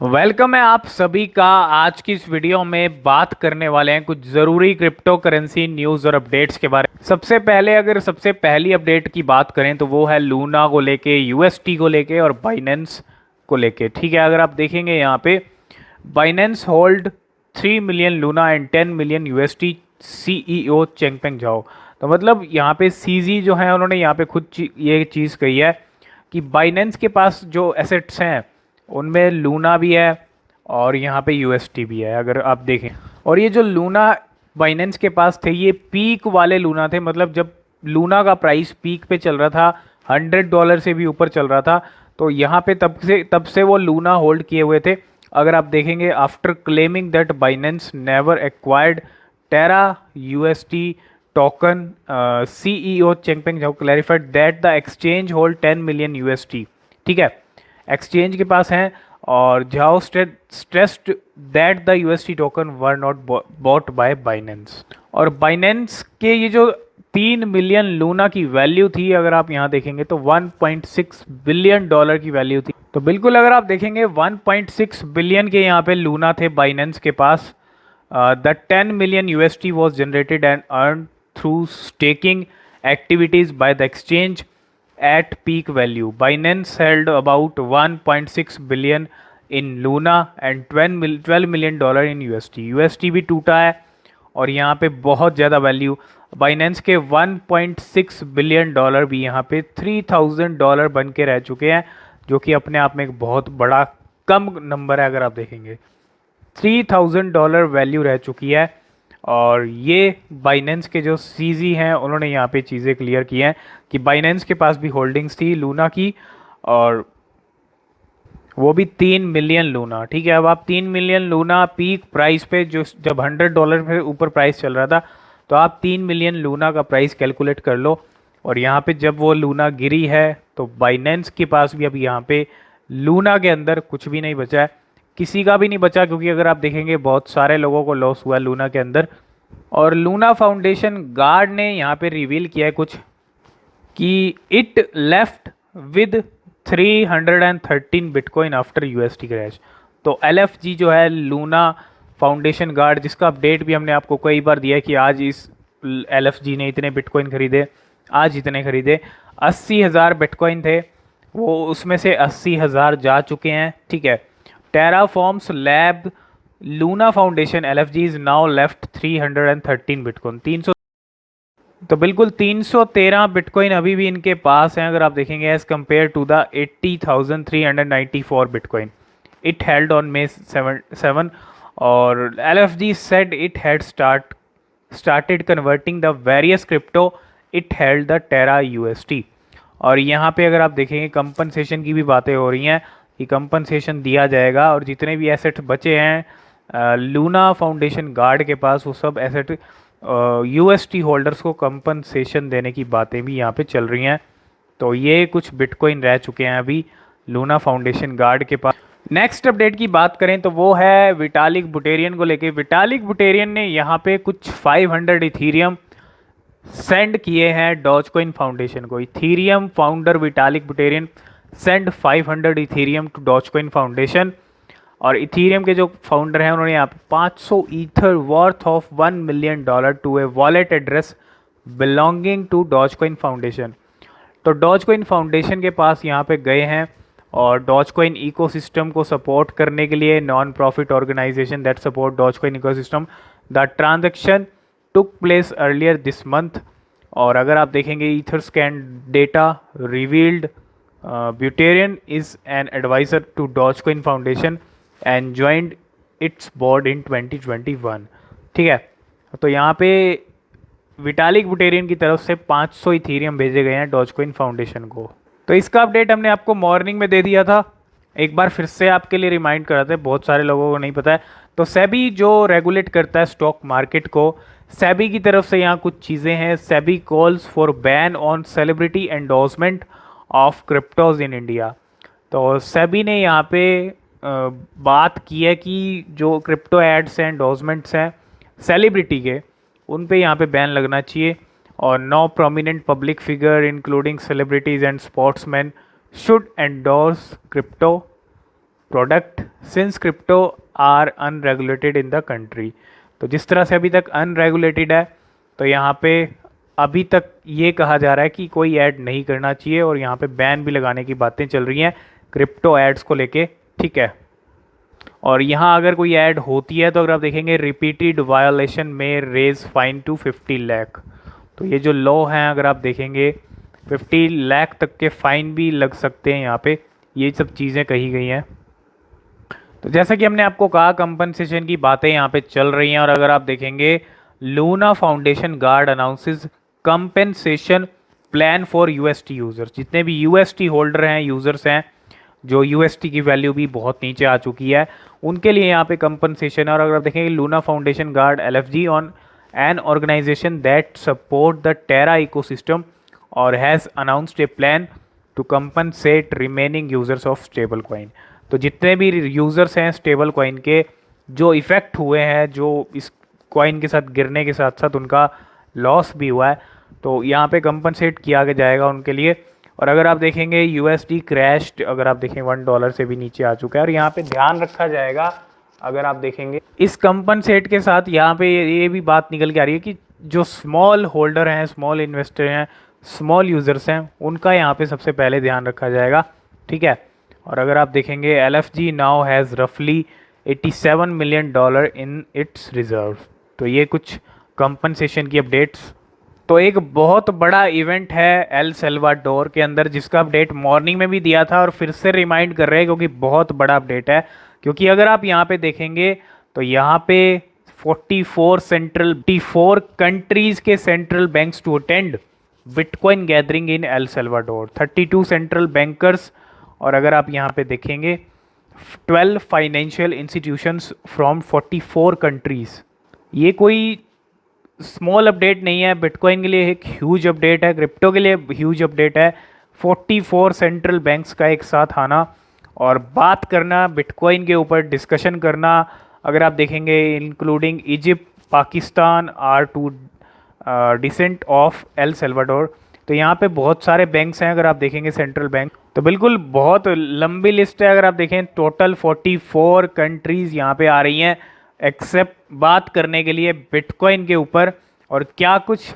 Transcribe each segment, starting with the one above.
Welcome है आप सभी का। आज की इस वीडियो में बात करने वाले हैं कुछ ज़रूरी क्रिप्टो करेंसी न्यूज़ और अपडेट्स के बारे में। सबसे पहले अगर सबसे पहली अपडेट की बात करें तो वो है लूना को लेके, यूएसटी को लेके और बाइनेंस को लेके। ठीक है, अगर आप देखेंगे यहाँ पे Binance hold 3 million Luna and 10 million UST, CEO Changpeng Zhao. तो मतलब यहाँ पे सीजी जो है उन्होंने यहाँ पे खुद ये चीज़ कही है कि बाइनेंस के पास जो एसेट्स हैं उनमें लूना भी है और यहाँ पे यूएसटी भी है, अगर आप देखें। और ये जो लूना बाइनेंस के पास थे ये पीक वाले लूना थे, मतलब जब लूना का प्राइस पीक पे चल रहा था, $100 से भी ऊपर चल रहा था। तो यहाँ पे तब से वो लूना होल्ड किए हुए थे। अगर आप देखेंगे, after claiming that Binance never acquired Terra UST token, CEO Changpeng Zhao clarified that the exchange hold 10 million UST. ठीक है, एक्सचेंज के पास हैं। और Zhao stressed that the UST token were not bought by Binance. और Binance के ये जो 3 मिलियन लूना की वैल्यू थी, अगर आप यहाँ देखेंगे तो $1.6 बिलियन की वैल्यू थी। तो बिल्कुल अगर आप देखेंगे 1.6 बिलियन के यहाँ पे लूना थे बाइनेंस के पास। The 10 million UST was generated and earned through staking activities by the exchange at peak value. Binance held about 1.6 billion in Luna and 12 million dollar in UST. UST भी टूटा है और यहाँ पे बहुत ज़्यादा वैल्यू। बाइनेंस के 1.6 बिलियन डॉलर भी यहाँ पे $3,000 बन के रह चुके हैं, जो कि अपने आप में एक बहुत बड़ा कम नंबर है। अगर आप देखेंगे $3,000 वैल्यू रह चुकी है। और ये बाइनेंस के जो सीजी हैं उन्होंने यहाँ पे चीज़ें क्लियर की हैं कि बाइनेंस के पास भी होल्डिंग्स थी लूना की, और वो भी 3 मिलियन लूना। ठीक है, अब आप 3 मिलियन लूना पीक प्राइस पे, जो जब $100 से ऊपर प्राइस चल रहा था, तो आप 3 मिलियन लूना का प्राइस कैलकुलेट कर लो। और यहाँ पे जब वो लूना गिरी है तो बाइनेंस के पास भी अब यहाँ पे लूना के अंदर कुछ भी नहीं बचा है, किसी का भी नहीं बचा, क्योंकि अगर आप देखेंगे बहुत सारे लोगों को लॉस हुआ लूना के अंदर। और लूना फाउंडेशन गार्ड ने यहाँ पे रिवील किया है कुछ कि it left with 313 bitcoin after UST crash. तो एलएफजी जो है लूना फाउंडेशन गार्ड, जिसका अपडेट भी हमने आपको कई बार दिया है कि आज इस एलएफजी ने इतने बिटकॉइन खरीदे, आज इतने खरीदे। 80,000 बिटकॉइन थे वो, उसमें से 80,000 जा चुके हैं। ठीक है, Terraforms lab Luna foundation LFG is now left 313 bitcoin. 300, तो बिल्कुल 313 बिटकॉइन अभी भी इनके पास हैं, अगर आप देखेंगे, as compare to the 80,394 bitcoin it held on May 7। और LFG said it had started converting the various crypto it held the Terra UST। और यहाँ पे अगर आप देखेंगे कंपनसेशन की भी बातें हो रही हैं कि कंपनसेशन दिया जाएगा, और जितने भी एसेट बचे हैं लूना फाउंडेशन गार्ड के पास, वो सब एसेट यूएसटी होल्डर्स को कंपनसेशन देने की बातें भी यहाँ पे चल रही हैं। तो ये कुछ बिटकॉइन रह चुके हैं अभी लूना फाउंडेशन गार्ड के पास। नेक्स्ट अपडेट की बात करें तो वो है विटालिक बुटेरियन को लेके। विटालिक बुटेरियन ने यहाँ पे कुछ 500 इथीरियम सेंड किए हैं डॉजकॉइन फाउंडेशन को। Ethereum founder Vitalik Buterin send 500 Ethereum to Dogecoin foundation. और इथीरियम के जो फाउंडर हैं उन्होंने यहाँ पे 500 ether worth of $1 million to a wallet address belonging to Dogecoin foundation. तो डॉजकॉइन फाउंडेशन के पास यहाँ पे गए हैं, और डॉजकॉइन इकोसिस्टम को सपोर्ट करने के लिए, non profit organisation that support Dogecoin ecosystem, the transaction took place earlier this month. और अगर आप देखेंगे ether scan data revealed Buterin is an adviser to Dogecoin foundation and joined its board in 2021। ठीक है, तो यहाँ पे विटालिक बुटेरियन की तरफ से 500 इथीरियम भेजे गए हैं डॉजकॉइन फाउंडेशन को। तो इसका अपडेट हमने आपको मॉर्निंग में दे दिया था, एक बार फिर से आपके लिए रिमाइंड कराते हैं, बहुत सारे लोगों को नहीं पता है। तो सेबी जो रेगुलेट करता है स्टॉक मार्केट को, सेबी की तरफ से यहाँ कुछ चीज़ें हैं। SEBI calls for ban on celebrity endorsement of cryptos in India. तो सेबी ने यहाँ पे बात की है कि जो क्रिप्टो एड्स हैं, एंडोर्समेंट्स हैं सेलिब्रिटी के, उन पे यहाँ पे बैन लगना चाहिए। और no prominent public figure including celebrities and sportsman should endorse crypto product since crypto are unregulated in the country. तो जिस तरह से अभी तक अनरेगुलेटेड है, तो यहाँ पे अभी तक ये कहा जा रहा है कि कोई ऐड नहीं करना चाहिए, और यहाँ पे बैन भी लगाने की बातें चल रही हैं क्रिप्टो एड्स को लेके, ठीक है। और यहाँ अगर कोई ऐड होती है तो अगर आप देखेंगे रिपीटेड वायोलेशन में रेज फाइन टू 50 लाख। तो ये जो लॉ हैं अगर आप देखेंगे 50 लाख तक के फाइन भी लग सकते हैं यहाँ पे, ये सब चीज़ें कही गई हैं। तो जैसा कि हमने आपको कहा कंपनसेशन की बातें यहाँ पे चल रही हैं, और अगर आप देखेंगे Luna foundation guard announces compensation plan for UST users. जितने भी यूएसटी होल्डर हैं, यूज़र्स हैं, जो यूएसटी की वैल्यू भी बहुत नीचे आ चुकी है, उनके लिए यहाँ पे कंपनसेशन है। और अगर आप देखेंगे Luna foundation guard LFG on an organisation that support the Terra ecosystem और has announced a plan to compensate remaining users of stable coin. तो जितने भी यूज़र्स हैं स्टेबल कॉइन के, जो इफ़ेक्ट हुए हैं, जो इस कॉइन के साथ गिरने के साथ साथ उनका लॉस भी हुआ है, तो यहाँ पे कंपनसेट किया जाएगा उनके लिए। और अगर आप देखेंगे यूएसडी क्रैश्ड, अगर आप देखें $1 से भी नीचे आ चुका है, और यहाँ पे ध्यान रखा जाएगा अगर आप देखेंगे इस कंपनसेट के साथ यहाँ पे ये भी बात निकल के आ रही है कि जो स्मॉल होल्डर हैं, स्मॉल इन्वेस्टर हैं, स्मॉल यूज़र्स हैं, उनका यहाँ पे सबसे पहले ध्यान रखा जाएगा, ठीक है। और अगर आप देखेंगे एलएफजी नाउ हैज़ रफली $87 मिलियन इन इट्स रिजर्व। तो ये कुछ कंपनसेशन की अपडेट्स। तो एक बहुत बड़ा इवेंट है एल सल्वाडोर के अंदर, जिसका अपडेट मॉर्निंग में भी दिया था और फिर से रिमाइंड कर रहे हैं, क्योंकि बहुत बड़ा अपडेट है। क्योंकि अगर आप यहाँ पे देखेंगे तो यहाँ पे 44 कंट्रीज़ के central banks to attend bitcoin gathering in El Salvador, 32 central bankers. और अगर आप यहाँ पे देखेंगे 12 फाइनेंशियल इंस्टीट्यूशंस फ्रॉम 44 कंट्रीज़। ये कोई स्मॉल अपडेट नहीं है, बिटकॉइन के लिए एक ह्यूज अपडेट है, क्रिप्टो के लिए ह्यूज अपडेट है। 44 सेंट्रल बैंक्स का एक साथ आना और बात करना बिटकॉइन के ऊपर, डिस्कशन करना। अगर आप देखेंगे including Egypt, Pakistan are to descent of El Salvador. तो यहाँ पे बहुत सारे बैंक्स हैं अगर आप देखेंगे सेंट्रल बैंक, तो बिल्कुल बहुत लंबी लिस्ट है। अगर आप देखें टोटल 44 कंट्रीज़ यहाँ पे आ रही हैं एक्सेप्ट बात करने के लिए बिटकॉइन के ऊपर। और क्या कुछ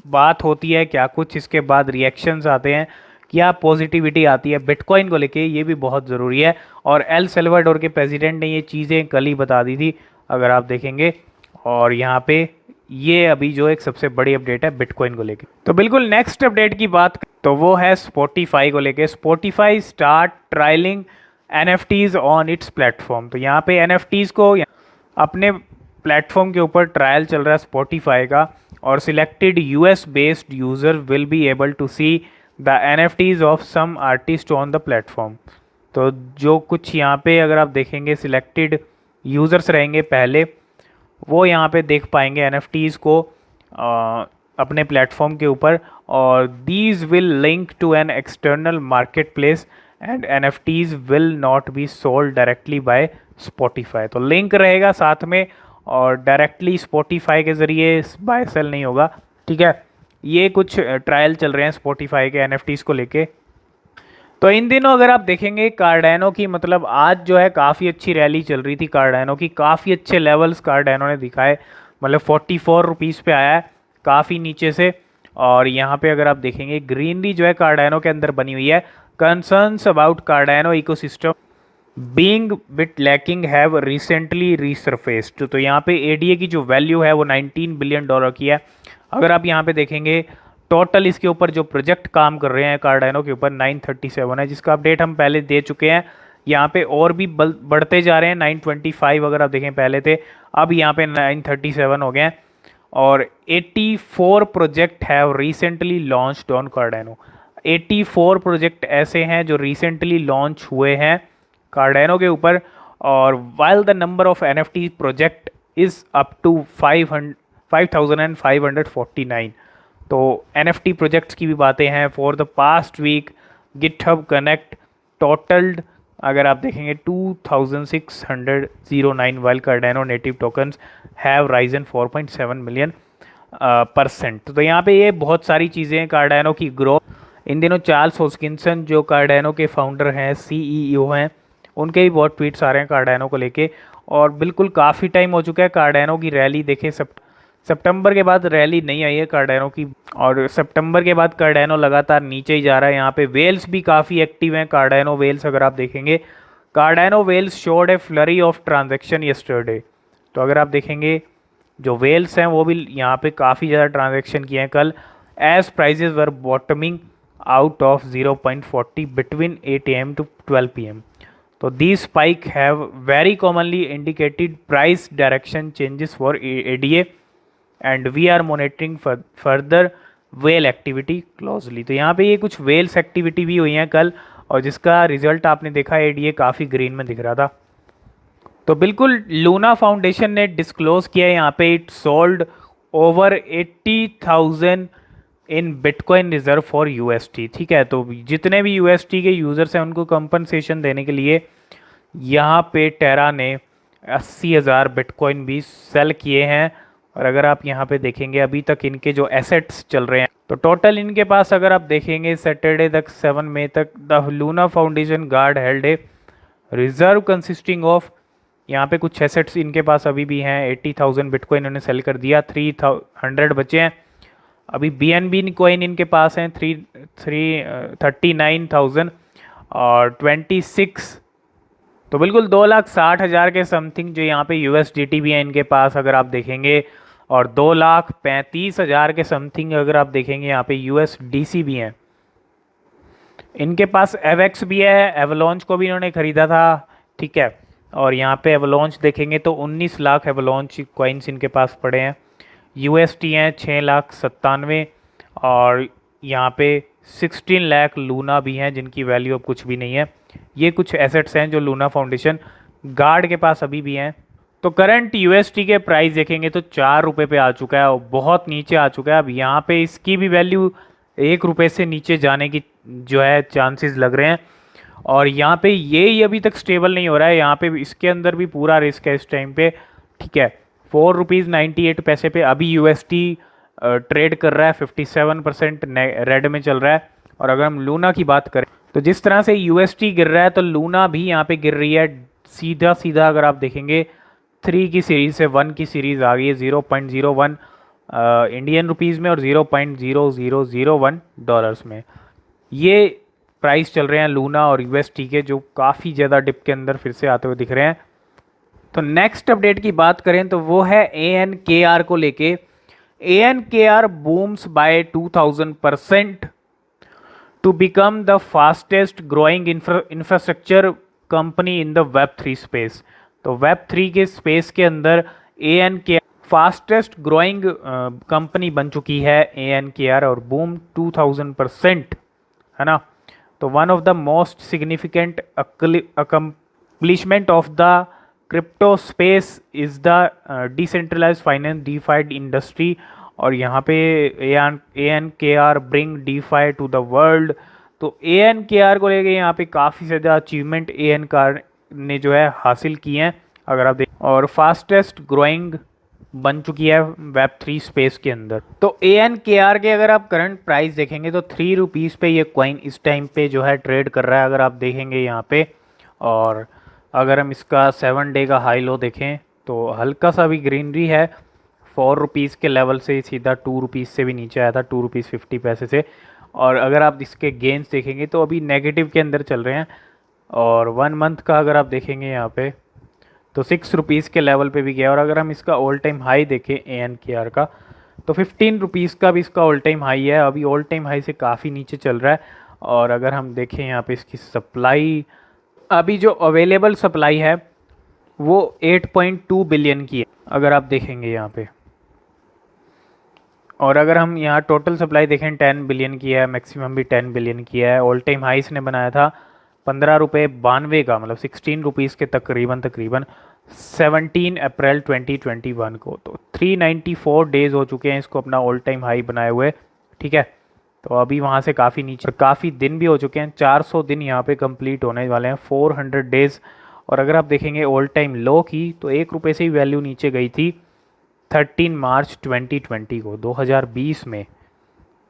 बात होती है, क्या कुछ इसके बाद रिएक्शंस आते हैं, क्या पॉजिटिविटी आती है बिटकॉइन को लेके, ये भी बहुत ज़रूरी है। और एल सल्वाडोर के प्रेसिडेंट ने ये चीज़ें कल ही बता दी थी अगर आप देखेंगे। और यहाँ पे ये अभी जो एक सबसे बड़ी अपडेट है बिटकॉइन को लेके। तो बिल्कुल नेक्स्ट अपडेट की बात तो वो है स्पॉटिफाई को लेके। Spotify start trialling NFTs on its platform. तो यहाँ पे एनएफटीज को अपने प्लेटफॉर्म के ऊपर ट्रायल चल रहा है स्पॉटिफाई का, और selected US based user will be able to see the NFTs of some artist on the platform. तो जो कुछ यहाँ पे अगर आप देखेंगे सिलेक्टेड यूज़र्स रहेंगे पहले, वो यहाँ पे देख पाएंगे एनएफटीज़ को अपने प्लेटफॉर्म के ऊपर। और these will link to an external market place and NFTs will not be sold directly by Spotify. तो लिंक रहेगा साथ में, और डायरेक्टली स्पॉटिफाई के ज़रिए बाय सेल नहीं होगा, ठीक है। ये कुछ ट्रायल चल रहे हैं स्पॉटिफाई के एनएफटीज़ को लेके। तो इन दिनों अगर आप देखेंगे कार्डानो की, मतलब आज जो है काफ़ी अच्छी रैली चल रही थी कार्डानो की, काफ़ी अच्छे लेवल्स कार्डानो ने दिखाए, मतलब 44 रुपीज़ पे आया है काफ़ी नीचे से। और यहाँ पे अगर आप देखेंगे ग्रीनरी जो है कार्डानो के अंदर बनी हुई है, concerns about Cardano ecosystem being bit lacking have recently resurfaced. तो यहाँ पे एडीए की जो वैल्यू है वो $19 बिलियन की है। अगर आप यहाँ पे देखेंगे टोटल इसके ऊपर जो प्रोजेक्ट काम कर रहे हैं कार्डानो के ऊपर 937 है, जिसका अपडेट हम पहले दे चुके हैं। यहाँ पे और भी बढ़ते जा रहे हैं, 925 अगर आप देखें पहले थे, अब यहाँ पे 937 हो गए हैं। और 84 project have recently launched on Cardano. 84 project ऐसे हैं जो रिसेंटली लॉन्च हुए हैं कार्डानो के ऊपर। और while the number of NFT project is up to 5549। तो एनएफटी प्रोजेक्ट्स की भी बातें हैं। For the past week GitHub connect totalled अगर आप देखेंगे 2609, while Cardano native tokens have risen 4.7 million %। तो यहाँ पे ये बहुत सारी चीज़ें कार्डानो की ग्रोथ। इन दिनों चार्ल्स हॉस्किंसन जो कार्डानो के फाउंडर हैं, सीईओ हैं, उनके भी बहुत ट्वीट्स आ रहे हैं कार्डानो को लेके। और बिल्कुल काफ़ी टाइम हो चुका है कार्डानो की रैली देखे, सितंबर के बाद रैली नहीं आई है कार्डानो की, और सितंबर के बाद कार्डानो लगातार नीचे ही जा रहा है। यहाँ पे वेल्स भी काफ़ी एक्टिव हैं, कार्डानो वेल्स अगर आप देखेंगे, Cardano whales showed a flurry of transaction yesterday. तो अगर आप देखेंगे जो वेल्स हैं वो भी यहाँ पे काफ़ी ज़्यादा ट्रांजेक्शन किए हैं कल, as prices were bottoming out of 0.40 between 8 AM to 12 PM। तो the spike have very commonly indicated price direction changes for ADA and we are monitoring further whale activity closely. तो यहाँ पे ये कुछ वेल्स एक्टिविटी भी हुई हैं कल, और जिसका रिजल्ट आपने देखा एडीए काफ़ी ग्रीन में दिख रहा था। तो बिल्कुल लूना फाउंडेशन ने डिस्क्लोज किया है यहाँ पे, it sold over 80,000 in bitcoin reserve for UST. ठीक है, तो जितने भी यूएसटी के यूज़र्स हैं उनको कंपनसेशन देने के लिए यहाँ पे टेरा ने 80,000 बिटकॉइन भी सेल किए हैं। और अगर आप यहाँ पे देखेंगे अभी तक इनके जो एसेट्स चल रहे हैं, तो टोटल इनके पास अगर आप देखेंगे सैटरडे तक 7 मई तक the Luna foundation guard held a reserve consisting of, यहाँ पे कुछ एसेट्स इनके पास अभी भी हैं, 80,000 बिटकॉइन इन्होंने सेल कर दिया, 300 बचे हैं। अभी BNB कॉइन इनके पास हैं 39,000 और 26, तो बिल्कुल 2,60,000 के समथिंग जो यहाँ पे USDT भी है इनके पास अगर आप देखेंगे, और 2,35,000 के समथिंग अगर आप देखेंगे यहाँ पे USDC भी हैं इनके पास। एवेक्स भी है, एवलॉन्च को भी इन्होंने ख़रीदा था। ठीक है, और यहाँ पे एवलॉन्च देखेंगे तो 19 लाख एवलॉन्च कॉइन्स इनके पास पड़े हैं। UST हैं 6,97,000, और यहाँ पे 16 लाख लूना भी हैं जिनकी वैल्यू अब कुछ भी नहीं है। ये कुछ एसेट्स हैं जो लूना फाउंडेशन गार्ड के पास अभी भी हैं। तो करंट UST के प्राइस देखेंगे तो 4 रुपये पे आ चुका है और बहुत नीचे आ चुका है। अब यहाँ पे इसकी भी वैल्यू 1 रुपये से नीचे जाने की जो है चांसेस लग रहे हैं, और यहाँ पे ये अभी तक स्टेबल नहीं हो रहा है। यहाँ पे इसके अंदर भी पूरा रिस्क है इस टाइम पे। ठीक है, 4.98 पे अभी UST ट्रेड कर रहा है, 57% रेड में चल रहा है। और अगर हम लूना की बात करें तो जिस तरह से UST गिर रहा है तो लूना भी यहाँ पे गिर रही है सीधा सीधा। अगर आप देखेंगे 3 की सीरीज़ से 1 की सीरीज़ आ गई है 0.01 इंडियन रुपीज़ में और 0.0001 डॉलर्स में। ये प्राइस चल रहे हैं लूना और UST के, जो काफ़ी ज़्यादा डिप के अंदर फिर से आते हुए दिख रहे हैं। तो नेक्स्ट अपडेट की बात करें तो वो है ANKR को लेके। ANKR booms by 2000% to become the fastest growing infrastructure company in the Web3 space. तो Web3 के स्पेस के अंदर ANKR फास्टेस्ट ग्रोइंग कंपनी बन चुकी है ANKR, और बूम 2000%, है ना। तो one of the most significant accomplishment of the crypto space is the decentralise finance DeFi industry, और यहाँ पे ANKR bring DeFi to the world. तो ANKR को लेके यहाँ पे काफ़ी ज़्यादा अचीवमेंट ANKR ने जो है हासिल की हैं अगर आप देख, और फास्टेस्ट ग्रोइंग बन चुकी है Web3 स्पेस के अंदर। तो ANKR के अगर आप करंट प्राइस देखेंगे तो 3 रुपीज़ पे ये कॉइन इस टाइम पे जो है ट्रेड कर रहा है अगर आप देखेंगे यहाँ पे। और अगर हम इसका 7 डे का हाई लो देखें तो हल्का सा भी ग्रीनरी है, 4 रुपीज़ के लेवल से सीधा 2 रुपीज़ से भी नीचे आया था, 2 रुपीज़ 50 पैसे से। और अगर आप इसके गेंस देखेंगे तो अभी नेगेटिव के अंदर चल रहे हैं। और 1 मंथ का अगर आप देखेंगे यहाँ पे तो 6 रुपीज़ के लेवल पे भी गया। और अगर हम इसका ऑल टाइम हाई देखें ANKR का तो 15 रुपीज़ का भी इसका ऑल टाइम हाई है, अभी ऑल टाइम हाई से काफ़ी नीचे चल रहा है। और अगर हम देखें यहाँ पे इसकी सप्लाई, अभी जो अवेलेबल सप्लाई है वो 8.2 बिलियन की है अगर आप देखेंगे यहाँ पे। और अगर हम यहाँ टोटल सप्लाई देखें 10 बिलियन की है, मैक्सिमम भी 10 बिलियन की है। ऑल टाइम हाई इसने बनाया था 15 रुपये 92 का, मतलब 16 रुपीज़ के तकरीबन 17 अप्रैल 2021 को। तो 394 डेज़ हो चुके हैं इसको अपना ऑल टाइम हाई बनाए हुए। ठीक है, तो अभी वहाँ से काफ़ी नीचे, काफ़ी दिन भी हो चुके हैं, 400 दिन यहाँ पे कंप्लीट होने वाले हैं, 400 डेज़। और अगर आप देखेंगे ऑल टाइम लो की तो 1 रुपये से ही वैल्यू नीचे गई थी 13 मार्च 2020 को, 2020 में।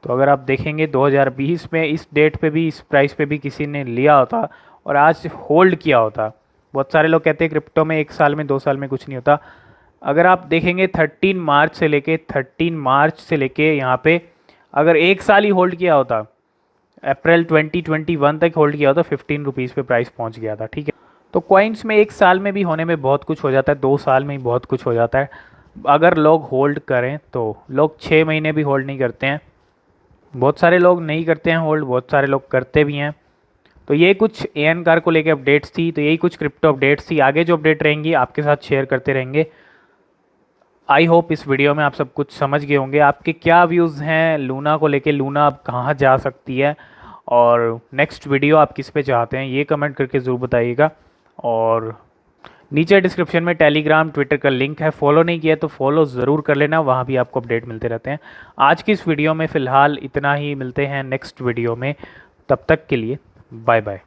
तो अगर आप देखेंगे 2020 में इस डेट पे भी, इस प्राइस पे भी किसी ने लिया होता और आज होल्ड किया होता। बहुत सारे लोग कहते हैं क्रिप्टो में 1 साल में 2 साल में कुछ नहीं होता। अगर आप देखेंगे 13 मार्च से लेके यहाँ पे अगर 1 साल ही होल्ड किया होता, अप्रैल 2021 तक होल्ड किया होता, 15 रुपीज़ पे प्राइस पहुँच गया था। ठीक है, तो कॉइन्स में 1 साल में भी होने में बहुत कुछ हो जाता है, 2 साल में ही बहुत कुछ हो जाता है अगर लोग होल्ड करें तो। लोग 6 महीने भी होल्ड नहीं करते हैं, बहुत सारे लोग नहीं करते हैं होल्ड, बहुत सारे लोग करते भी हैं। तो ये कुछ एन कार को लेके अपडेट्स थी, तो यही कुछ क्रिप्टो अपडेट्स थी। आगे जो अपडेट रहेंगी आपके साथ शेयर करते रहेंगे। आई होप इस वीडियो में आप सब कुछ समझ गए होंगे। आपके क्या व्यूज़ हैं लूना को लेके, लूना अब कहाँ जा सकती है, और नेक्स्ट वीडियो आप किस पे चाहते हैं ये कमेंट करके ज़रूर बताइएगा। और नीचे डिस्क्रिप्शन में टेलीग्राम ट्विटर का लिंक है, फॉलो नहीं किया तो फॉलो ज़रूर कर लेना, वहाँ भी आपको अपडेट मिलते रहते हैं। आज की इस वीडियो में फ़िलहाल इतना ही, मिलते हैं नेक्स्ट वीडियो में, तब तक के लिए बाय बाय।